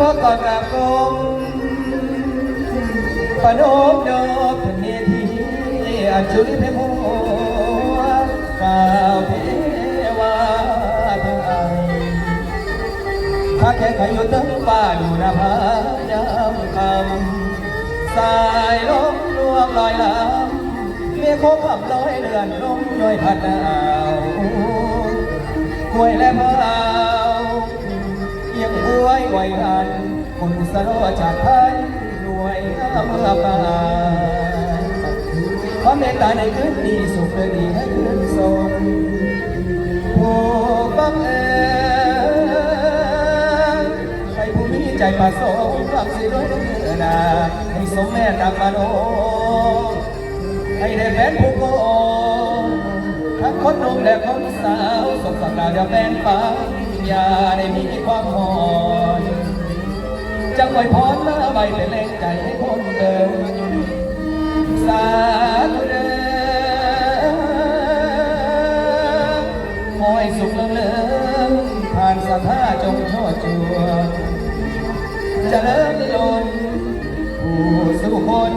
พระกอดกราบกรมปนมดอกพระเนธีอัญชุลิเพโมกล่าวเทวาไทยถ้าแค่ใครอยู่ตั้งป่าอยู่นาพายามคำสายลมลวงลอยลำเมียโคขับลอยเรือนลมย่อยพัดหนาวห่วยและพาวยังบวยไหวหันคนสโลจากไทยหน่วยเมื่อป่าความเมตตาในคืนนี้สุขดีให้คืนทรงผู้บังเอิญใครผู้มีใจประสงค์ความสิด้วยเนื้อนาให้สมแม่นางมโนให้ได้แฟนผู้โกทั้งคนหนุ่มและคนสาวสมศักดิ์จะเป็นฟ้าอย่าได้มีความหอนจะคอยพรมาใบเป็นแรงใจให้คนเดินสาธุเด้อคอยสุขเลิศผ่านสถาจงทอดจัวจะเลิศล้นผู้สุคน